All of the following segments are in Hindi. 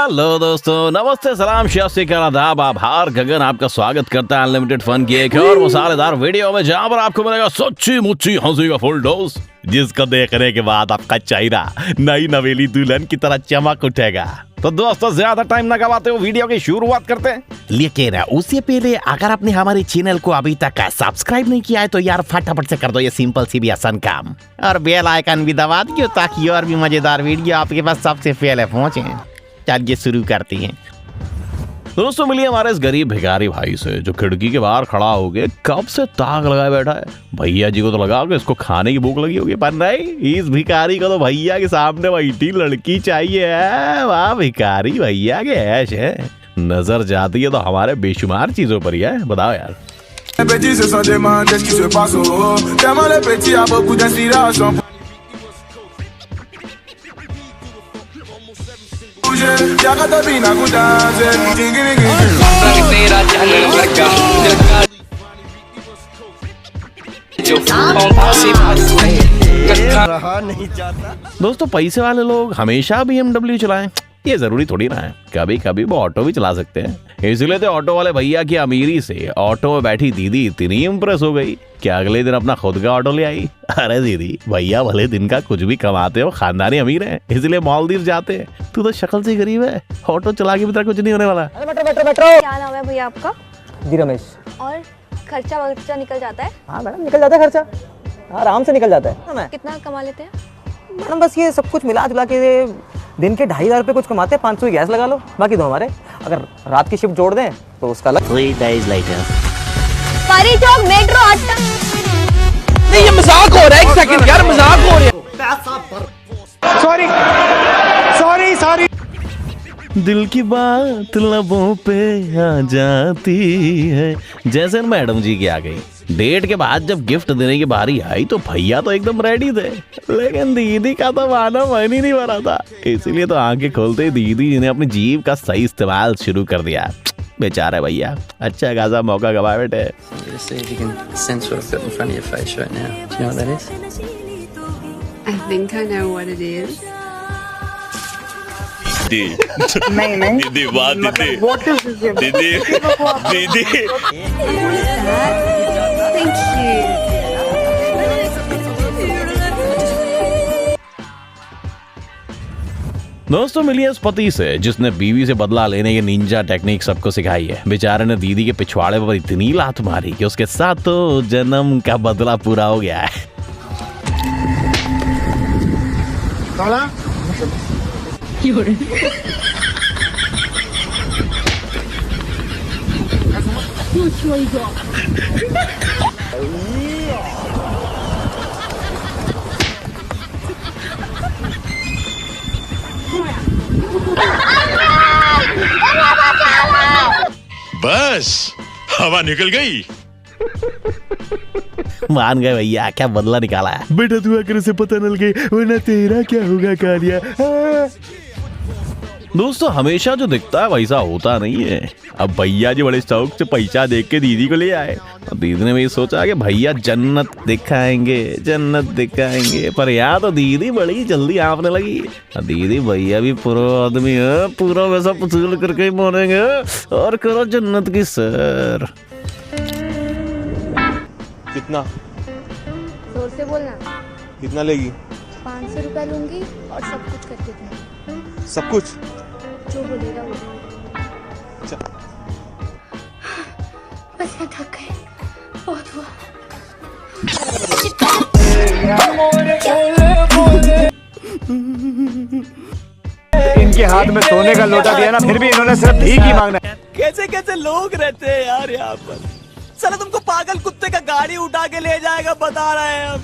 हेलो दोस्तों, नमस्ते, सलाम, शास्त्रीकार, आदाब, आभार, गगन आपका स्वागत करता है अनलिमिटेड फन की एक और मसालेदार वीडियो में, जहां पर आपको मिलेगा सच्ची मुच्ची हंसी का फुल डोज, जिसको देखने के बाद आपका चेहरा नई नवेली दुल्हन की तरह चमक उठेगा। तो दोस्तों, ज्यादा टाइम न गवाते हुए वीडियो की शुरुआत करते हैं। लेकिन उससे पहले अगर आपने हमारे चैनल को अभी तक सब्सक्राइब नहीं किया है तो यार फटाफट से कर दो ये सिंपल सी भी आसान काम, और बेल आइकन भी दबा दियो ताकि और भी मजेदार वीडियो आपके पास सबसे पहले पहुंचे। चलिए शुरू करते हैं। दोस्तों, मिलिए हमारे इस गरीब भिखारी भाई से जो खिड़की के बाहर खड़ा हो गए कब से ताक लगाए बैठा है। भैया जी को तो लगा कि इसको खाने की भूख लगी होगी, पर नहीं, इस भिखारी को तो भैया के सामने बैठी लड़की चाहिए है। वाह, भिखारी भैया के ऐश है। नजर जाती है तो हमारे बेशुमार चीजों पर ही है। बताओ यार। रहा नहीं जाता। दोस्तों, पैसे वाले लोग हमेशा BMW चलाएं ये जरूरी थोड़ी ना है, कभी कभी वो ऑटो भी चला सकते हैं। इसलिए तो ऑटो वाले भैया की अमीरी से ऑटो में बैठी दीदी इतनी इम्प्रेस हो गई कि अगले दिन अपना खुद का ऑटो ले आई। अरे दीदी, भैया भले दिन का कुछ भी कमाते हो, खानदानी अमीर है, इसलिए मालदीव जाते हैं। तू तो शक्ल से गरीब है, ऑटो चला के भी तेरा कुछ नहीं होने वाला। क्या नाम है भैया आपका? जी रमेश। और खर्चा वर्चा निकल जाता है? हाँ मैडम, निकल जाता है खर्चा, आराम से निकल जाता है। कितना कमा लेते हैं मैडम बस ये सब कुछ मिला जुला के दिन के 2,500 रुपये कुछ कमाते हैं। 500 की गैस लगा लो, बाकी दो हमारे। अगर रात की शिफ्ट जोड़ दें तो उसका अलग। 3 days later. परी चौक मेट्रो अड्डा। नहीं, ये मजाक हो रहा है। एक सेकंड यार, मजाक हो रहा है। सॉरी। दिल की बात लबों पे आ जाती है, जैसे मैडम जी की आ गई। डेट के बाद जब गिफ्ट देने की बारी आई तो भैया तो एकदम रेडी थे, लेकिन दीदी का तो माना मन ही नहीं भरा था। इसीलिए तो आंखें खोलते ही दीदी जी ने अपनी जीभ का सही इस्तेमाल शुरू कर दिया। बेचारे भैया, अच्छा खासा मौका गवा बैठे। I think I know what it is. नहीं दीदी, बात दीदी। Thank you. दोस्तों, मिलिए उस पति से जिसने बीवी से बदला लेने की निंजा टेक्निक सबको सिखाई है। बेचारे ने दीदी के पिछवाड़े पर इतनी लात मारी कि उसके साथ तो जन्म का बदला पूरा हो गया है। बस हवा निकल गई। मान गए भैया, क्या बदला निकाला है। बेटा तू आकर से पता न लगे, वरना तेरा क्या होगा कालिया। दोस्तों, हमेशा जो दिखता है वैसा होता नहीं है। अब भैया जी बड़े शौक से पैसा देख के दीदी को ले आए, और दीदी ने भी सोचा कि भैया जन्नत दिखाएंगे, पर यहाँ तो दीदी बड़ी जल्दी आपने लगी। दीदी, भैया भी पूरा आदमी है, पूरा वैसा पसूल करके ही मोड़ेंगे और करो जन्नत की सैर। कितना? जोर से बोलना। कितना लेगी? 500 रुपया लूंगी और सब कुछ करके दूंगी। सब कुछ? जो बोलेगा वो। अच्छा। बस मैं थक गई, बहुत हुआ। इनके हाथ में सोने का लोटा दिया ना, फिर भी इन्होंने सिर्फ भीख ही मांगना है। कैसे लोग रहते हैं यार यहाँ पर। साला तुमको पागल कुत्ते का गाड़ी उठा के ले जाएगा, बता रहे हैं हम।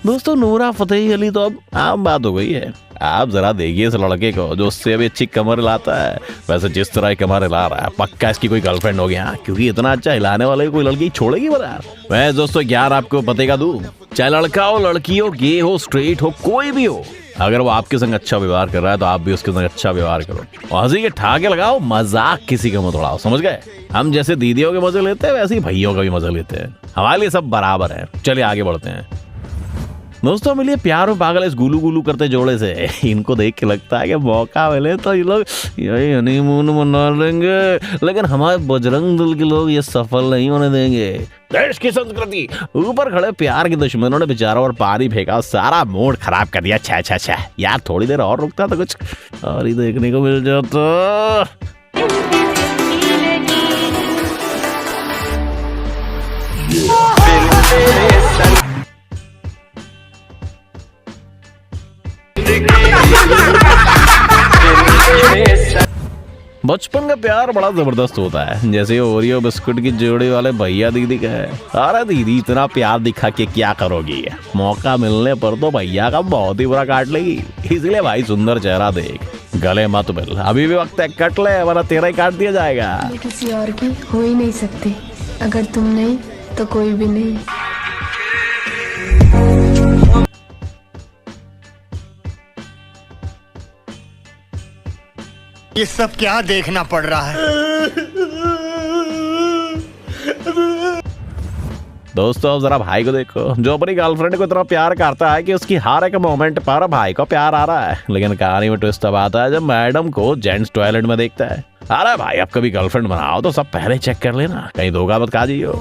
दोस्तों, नूरा फतेही अली तो अब आम बात हो गई है। आप जरा देखिए इस लड़के को जो उससे अभी अच्छी कमर हिलाता है। वैसे जिस तरह की कमर हिला रहा है, पक्का इसकी कोई गर्लफ्रेंड हो गया, क्योंकि इतना अच्छा हिलाने वाले कोई लड़की छोड़ेगी बता। मैं दोस्तों यार आपको पते का दूं, चाहे लड़का हो, लड़की हो, गे हो, स्ट्रेट हो, कोई भी हो, अगर वो आपके संग अच्छा व्यवहार कर रहा है तो आप भी उसके संग अच्छा व्यवहार करो। और हंसी के ठाके लगाओ, मजाक किसी का मत उड़ाओ, समझ गए। हम जैसे दीदियों के मजे लेते हैं वैसे ही भैयों का भी मजा लेते हैं। हमारे लिए सब बराबर है। चलिए आगे बढ़ते हैं। दोस्तों मिलिए प्यार में पागल इस गुलू गुलू करते जोड़े से इनको देख के लगता है कि मौका मिले तो ये लोग यही हनीमून मना लेंगे, लेकिन हमारे बजरंग दल के लोग ये सफल नहीं होने देंगे। देश की संस्कृति ऊपर खड़े प्यार के दुश्मनों ने बेचारों और पानी फेंका, सारा मूड खराब कर दिया। छह छह छह यार, थोड़ी देर और रुकता तो कुछ और ही देखने को मिल जाता। बचपन का प्यार बड़ा जबरदस्त होता है, जैसे ओरियो बिस्कुट की जोड़ी वाले भैया दीदी का है। अरे दीदी इतना प्यार दिखा के क्या करोगी, मौका मिलने पर तो भैया का बहुत ही बुरा काट लेगी। इसलिए भाई सुंदर चेहरा देख, गले मत मिल, अभी भी वक्त है, कट ले वरना तेरा ही काट दिया जाएगा। मैं किसी और की हो ही नहीं सकती, अगर तुम नहीं तो कोई भी नहीं। ये सब क्या देखना पड़ रहा है। दोस्तों जरा भाई को देखो, जो अपनी गर्लफ्रेंड को इतना प्यार करता है कि उसकी हर एक मोमेंट पर भाई को प्यार आ रहा है। लेकिन कहानी में ट्विस्ट तब आता है जब मैडम को जेंट्स टॉयलेट में देखता है। अरे भाई अब कभी गर्लफ्रेंड बनाओ तो सब पहले चेक कर लेना, कहीं धोखा मत खा जाइयो।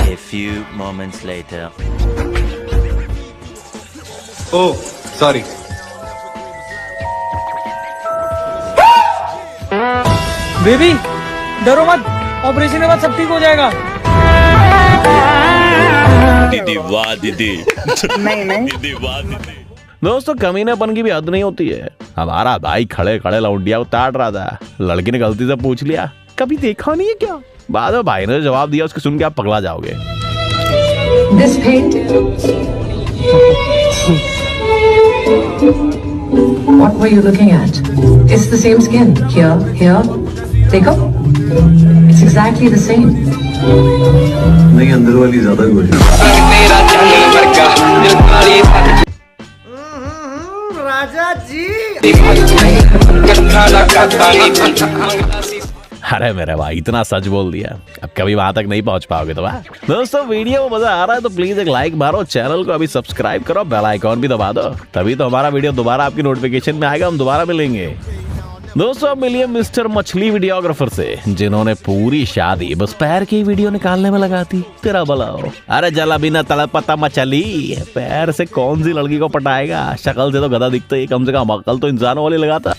A few moments later. Oh sorry. Baby डरो मत, ऑपरेशन के बाद सब ठीक हो जाएगा। दीदी वाह दीदी। नहीं नहीं दीदी वाह दीदी। दोस्तों कमीनेपन की भी हद नहीं होती है। हमारा भाई खड़े खड़े लौंडिया को ताड़ रहा था, लड़की ने गलती से पूछ लिया कभी देखा नहीं है क्या। बाद में भाई ने जवाब दिया, उसको सुन के आप पगला जाओगे। This paint. What were you looking at? It's the same skin. Here, here. देखो, it's exactly the same. नहीं अंदर वाली ज्यादा गोरी। राजा जी। अरे मेरे भाई इतना सच बोल दिया, अब कभी वहां तक नहीं पहुंच पाओगे तो वाह। दोस्तों वीडियो में मजा आ रहा है तो प्लीज एक लाइक मारो, चैनल को अभी सब्सक्राइब करो, बेल आइकॉन भी दबा दो, तभी तो हमारा वीडियो दोबारा आपकी नोटिफिकेशन में आएगा, हम दोबारा मिलेंगे। दोस्तों अब मिलिए मिस्टर मछली वीडियोग्राफर से, जिन्होंने पूरी शादी बस पैर की वीडियो निकालने में लगा दी। तेरा भला हो। अरे जला बिना तड़पता मछली, पैर से कौन सी लड़की को पटाएगा, शक्ल से तो गधा दिखता है, कम से कम अकल तो इंसानों वाली लगाता।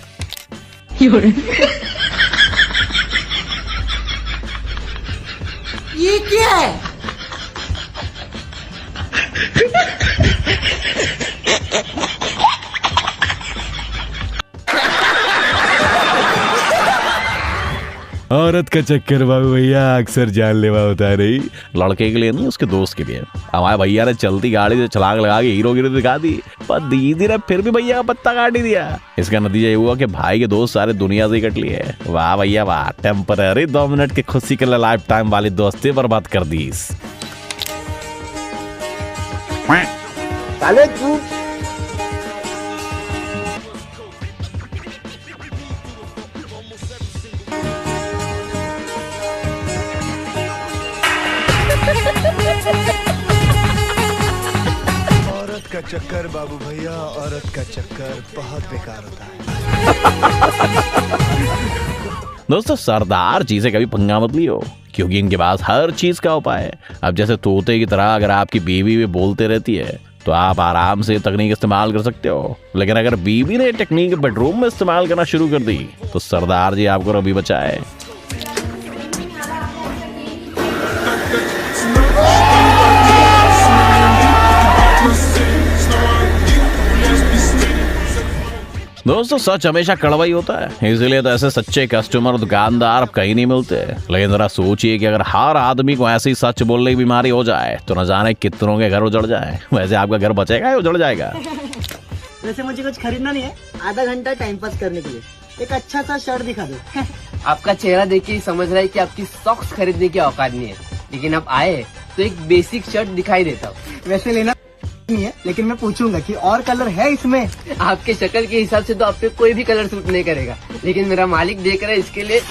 ये क्या है? औरत का चक्कर बाबू भैया अक्सर जानलेवा होता है, नहीं लड़के के लिए नहीं उसके दोस्त के लिए। हमारे भैया ने चलती गाड़ी से छलांग लगा के हीरोगिरी दिखा दी, पर दीदी ने फिर भी भैया का पत्ता काट ही दिया। इसका नतीजा ये हुआ कि भाई के दोस्त सारे दुनिया से कट लिए। वाह भैया वाह, टेम्पररी 2 मिनट की खुशी के लिए लाइफ टाइम वाली दोस्ती बर्बाद कर दी। औरत का चक्कर बाबू भैया, औरत का चक्कर बहुत बेकार होता है। दोस्तों सरदार जी से कभी पंगा मत लियो, क्योंकि इनके पास हर चीज का उपाय है। अब जैसे तोते की तरह अगर आपकी बीवी भी बोलते रहती है तो आप आराम से तकनीक इस्तेमाल कर सकते हो, लेकिन अगर बीवी ने टेक्निक बेडरूम में इस्तेमाल करना शुरू कर दी तो सरदार जी आपको रबी बचाए। दोस्तों सच हमेशा कड़वा ही होता है, इसीलिए तो ऐसे सच्चे कस्टमर दुकानदार अब कहीं नहीं मिलते। लेकिन जरा सोचिए कि अगर हर आदमी को ऐसी सच बोलने की बीमारी हो जाए तो न जाने कितनों के घर उजड़ जाए। वैसे आपका घर बचेगा या उजड़ जाएगा? वैसे मुझे कुछ खरीदना नहीं है, आधा घंटा टाइम पास करने के लिए एक अच्छा सा शर्ट दिखा दो। आपका चेहरा देख के समझ रहा है कि आपकी सॉक्स खरीदने की औकात नहीं है, लेकिन आप आए तो एक बेसिक शर्ट दिखाई देता हूँ। वैसे लेना नहीं है, लेकिन मैं पूछूंगा कि और कलर है इसमें? आपके शक्ल के हिसाब से तो आप पे कोई भी कलर सूट नहीं करेगा, लेकिन मेरा मालिक देख रहा है, इसके लिए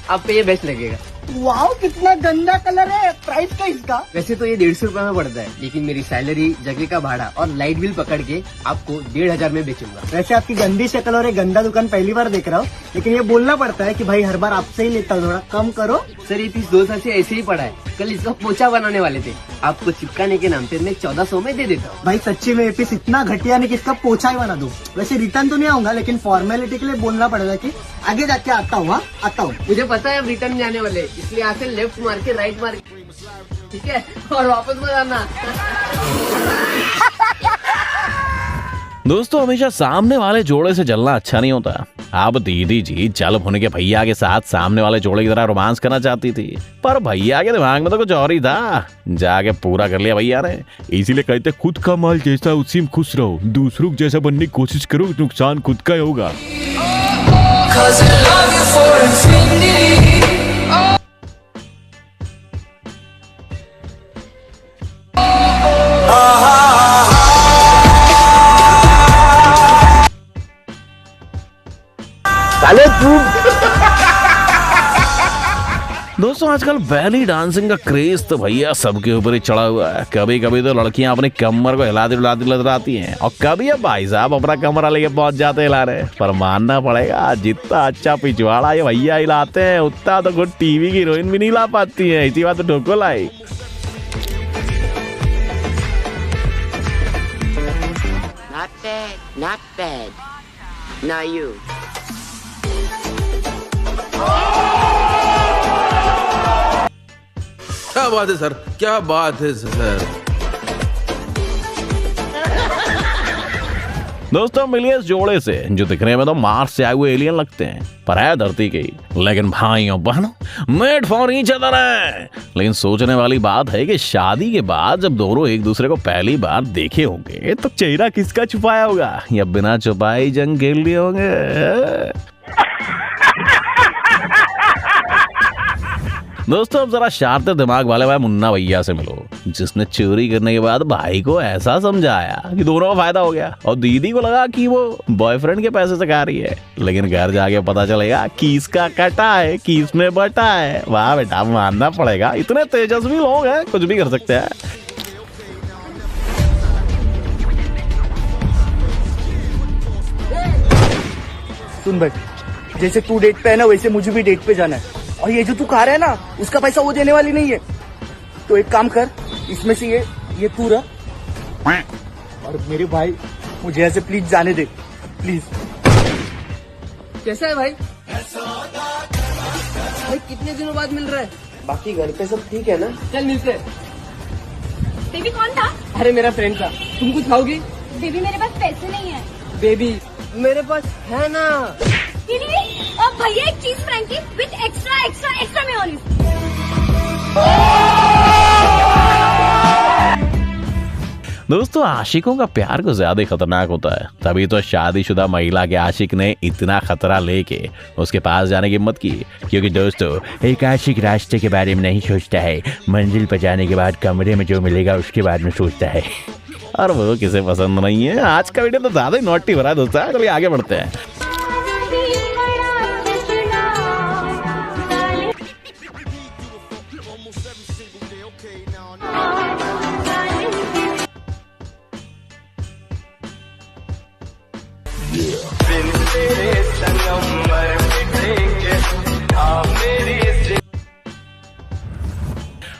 आप पे ये बेस्ट लगेगा। वाओ कितना गंदा कलर है, प्राइस क्या इसका? वैसे तो ये 150 रुपए में पड़ता है, लेकिन मेरी सैलरी, जगह का भाड़ा और लाइट बिल पकड़ के आपको 1500 में बेचूंगा। वैसे आपकी गंदी शक्ल और एक गंदा दुकान पहली बार देख रहा हूँ, लेकिन ये बोलना पड़ता है कि भाई हर बार आपसे ही लेता हूँ, थोड़ा कम करो। सर ये पीस 2 साल से ऐसे ही पड़ा है, कल इसका पोछा बनाने वाले थे, आपको चिपकाने के नाम पे मैं 1400 में दे देता हूँ। भाई सच्ची में ये पीस इतना घटिया नहीं कि इसका पोछा ही बना दूं। वैसे रिटर्न तो नहीं आऊंगा, लेकिन फॉर्मेलिटी के लिए बोलना पड़ेगा कि आगे जाके आता हूँ। हाँ, आता हूँ। मुझे पता है अब रिटर्न नहीं आने वाले, इसलिए यहाँ से लेफ्ट मार के राइट मार के, ठीक है, और वापस मत आना। दोस्तों हमेशा सामने वाले जोड़े से जलना अच्छा नहीं होता। अब दीदी जी जल होने के भैया के साथ सामने वाले जोड़े की तरह रोमांस करना चाहती थी, पर भैया के दिमाग में तो कुछ और ही था। जाके पूरा कर लिया भैया ने। इसीलिए कहते खुद का माल जैसा उसी में खुश रहो, दूसरों जैसा बनने की कोशिश करो, नुकसान खुद का ही होगा। दोस्तों आजकल बैली डांसिंग का क्रेज तो भैया सबके ऊपर ही चढ़ा हुआ है। कभी कभी तो लड़कियां अपनी कमर को हिलाती लतराती हैं, और कभी अब भाई साहब अपना कमरा लेके पहुंच जाते हिलाने। पर मानना पड़ेगा जितना अच्छा पिछवाड़ा ये भैया हिलाते हैं, उतना तो खुद टीवी की हीरोइन भी नहीं ला पाती है। इसी बात तो ठोको लाई। Not bad. Now you. क्या बात है सर, क्या बात है सर। दोस्तों मिलिए इस जोड़े से जो दिखने में तो मार्स से आए हुए एलियन लगते हैं, पर है धरती के, लेकिन भाइयों बहनों मेड फॉर ईच अदर है। लेकिन सोचने वाली बात है कि शादी के बाद जब दोनों एक दूसरे को पहली बार देखे होंगे तो चेहरा किसका छुपाया होगा, या बिना छुपाए ही जंग खेल लिए होंगे। दोस्तों अब जरा शातिर दिमाग वाले भाई मुन्ना भैया से मिलो, जिसने चोरी करने के बाद भाई को ऐसा समझाया कि दोनों का फायदा हो गया, और दीदी को लगा कि वो बॉयफ्रेंड के पैसे से खा रही है, लेकिन घर जाके पता चलेगा कि इसका कटा है, कि इसमें बटा है। वाह बेटा, मानना पड़ेगा, इतने तेजस्वी लोग हैं, कुछ भी कर सकते हैं। सुन भाई, जैसे तू डेट पे है ना, वैसे मुझे भी डेट पे जाना है, और ये जो तू खा रहा है ना, उसका पैसा वो देने वाली नहीं है। तो एक काम कर, इसमें से ये तू रहा, और मेरे भाई मुझे ऐसे प्लीज जाने दे, प्लीज। कैसा है भाई? भाई कितने दिनों बाद मिल रहा है? बाकी घर पे सब ठीक है ना? चल मिलते हैं। बेबी कौन था? अरे मेरा फ्रेंड था। तुम कुछ खाओगी? बेबी मेरे पास पैसे नहीं है। बेबी मेरे पास है ना। और भैया एक चीज frankie with extra extra extra mayonnaise. दोस्तों आशिकों का प्यार को ज्यादा खतरनाक होता है, तभी तो शादीशुदा महिला के आशिक ने इतना खतरा लेके उसके पास जाने की हिम्मत की। क्योंकि दोस्तों एक आशिक रास्ते के बारे में नहीं सोचता है, मंजिल पर जाने के बाद कमरे में जो मिलेगा उसके बारे में सोचता है। और वो किसे पसंद नहीं है। आज का वीडियो तो ज्यादा ही नॉटी हो रहा है दोस्तों, चलिए आगे बढ़ते हैं।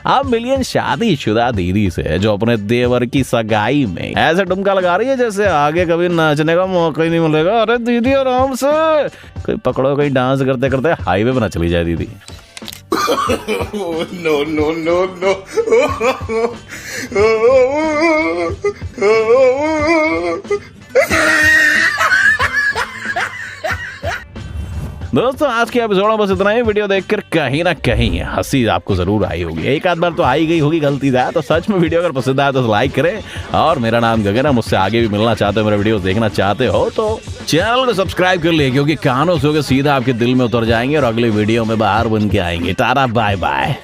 अब मिलियन शादीशुदा दीदी से जो अपने देवर की सगाई में ऐसे ठुमका लगा रही है जैसे आगे कभी नाचने का मौका ही नहीं मिलेगा। अरे दीदी आराम से, कोई पकड़ो, कहीं डांस करते करते हाईवे पर ना चली जाए दीदी। No no no no. दोस्तों आज के एपिसोड में बस इतना ही। वीडियो देखकर कहीं ना कहीं हंसी आपको जरूर आई होगी, एक आध बार तो आई गई होगी गलती से। तो सच में वीडियो अगर पसंद आया तो लाइक करें, और मेरा नाम गगन है, मुझसे आगे भी मिलना चाहते हो, मेरे वीडियो देखना चाहते हो तो चैनल को सब्सक्राइब कर ले, क्योंकि कानों से होकर सीधा आपके दिल में उतर जाएंगे और अगले वीडियो में बाहर बन के आएंगे। Tata bye bye.